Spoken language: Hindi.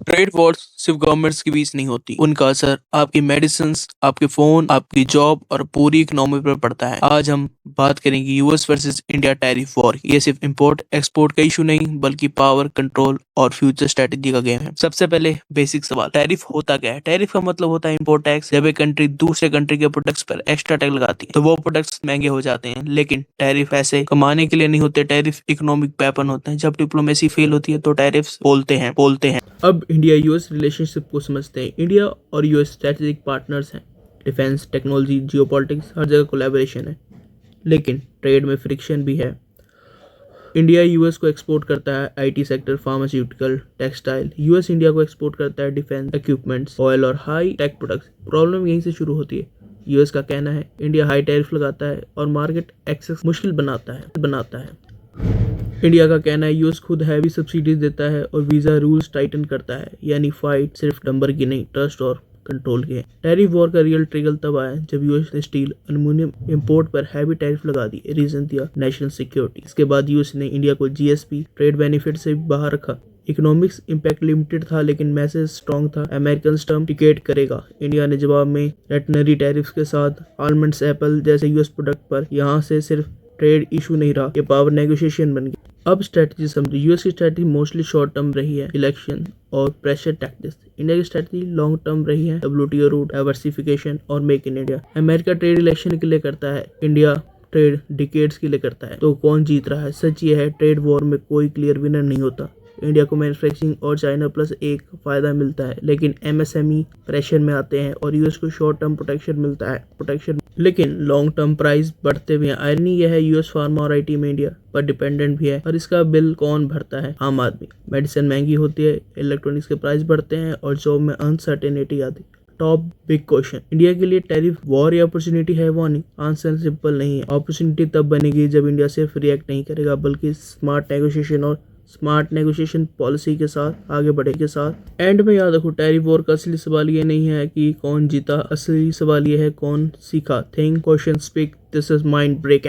ट्रेड वॉर्स सिर्फ गवर्नमेंट्स के बीच नहीं होती, उनका असर आपकी मेडिसिन, आपके फोन, आपकी जॉब और पूरी इकोनॉमी पर पड़ता है। आज हम बात करेंगे US versus India tariff war. ये सिर्फ इंपोर्ट एक्सपोर्ट का इशू नहीं बल्कि पावर कंट्रोल और फ्यूचर स्ट्रेटेजी का गेम है। सबसे पहले बेसिक सवाल, टैरिफ होता क्या है? टैरिफ का मतलब होता है इंपोर्ट टैक्स। जब एक कंट्री दूसरे कंट्री के प्रोडक्ट्स पर एक्स्ट्रा टैक्स लगाती है तो वो प्रोडक्ट्स महंगे हो जाते हैं। लेकिन टैरिफ ऐसे कमाने के लिए नहीं होते, टैरिफ इकोनॉमिक वेपन होते हैं। जब डिप्लोमेसी फेल होती है तो टैरिफ बोलते हैं। अब इंडिया यूएस रिलेशनशिप को समझते हैं। इंडिया और यूएस स्ट्रेटेजिक पार्टनर्स हैं। डिफेंस, टेक्नोलॉजी, जियोपॉलिटिक्स, हर जगह कोलैबोरेशन है। लेकिन ट्रेड में फ्रिक्शन भी है। इंडिया यूएस को एक्सपोर्ट करता है IT sector, pharmaceutical, textile. US India को एक्सपोर्ट करता है डिफेंस इक्विपमेंट्स, ऑयल और हाई टेक प्रोडक्ट्स। प्रॉब्लम यहीं से शुरू होती है। यूएस का कहना है इंडिया हाई टैरिफ लगाता है और मार्केट एक्सेस मुश्किल बनाता है। इंडिया का कहना है यूएस खुद हैवी सब्सिडीज देता है और वीजा रूल्स टाइटन करता है। यानी फाइट सिर्फ नंबर की नहीं, ट्रस्ट और कंट्रोल की है। टैरिफ वॉर का रियल ट्रिगर तब आया जब यूएस ने स्टील, एल्युमिनियम इंपोर्ट पर हैवी टैरिफ लगा दी। रीजन दिया नेशनल सिक्योरिटी। इसके बाद यूएस ने इंडिया को जीएसपी ट्रेड बेनिफिट से बाहर रखा। इकोनॉमिक्स इम्पैक्ट लिमिटेड था लेकिन मैसेज स्ट्रॉन्ग था, अमेरिकन टर्म टिकेट करेगा। इंडिया ने जवाब में रेटनरी टैरिफ के साथ आलमंड्स, एप्पल जैसे यूएस प्रोडक्ट पर यहाँ से सिर्फ ट्रेड इशू नहीं रहा, ये पावर नेगोशिएशन बन गया। अब स्ट्रेटजी समझिए। यूएस की स्ट्रेटजी मोस्टली शॉर्ट टर्म रही है, इलेक्शन और प्रेशर टैक्टिक्स। इंडिया की स्ट्रेटजी लॉन्ग टर्म रही है, डब्ल्यूटीओ रूट, डाइवर्सिफिकेशन और make in India. America trade election के लिए करता है, इंडिया ट्रेड डिकेड्स के लिए करता है। तो कौन जीत रहा है? सच ये है ट्रेड वॉर में कोई क्लियर विनर नहीं होता। इंडिया को मैन्युफैक्चरिंग और चाइना प्लस एक फायदा मिलता है, लेकिन एमएसएमई प्रेशर में आते हैं और यूएस को शॉर्ट टर्म प्रोटेक्शन मिलता है, लेकिन लॉन्ग टर्म प्राइस बढ़ते भी हैं। आयरनी यह है यूएस फार्मा और आईटी में इंडिया पर डिपेंडेंट भी है और इसका बिल कौन भरता है? आम आदमी। मेडिसिन महंगी होती है, इलेक्ट्रॉनिक्स के प्राइस बढ़ते हैं और जॉब में अनसर्टेनिटी आती है। टॉप बिग क्वेश्चन, इंडिया के लिए टैरिफ वॉर या अपॉर्चुनिटी है? वो नहीं। आंसर सिंपल नहीं है। अपॉर्चुनिटी तब बनेगी जब इंडिया सिर्फ रिएक्ट नहीं करेगा बल्कि स्मार्ट नेगोशिएशन पॉलिसी के साथ आगे बढ़ेगा। एंड में याद रखो, टैरिफ वॉर का असली सवाल ये नहीं है कि कौन जीता, असली सवाल ये है कौन सीखा। Think, question, speak, this is mind break.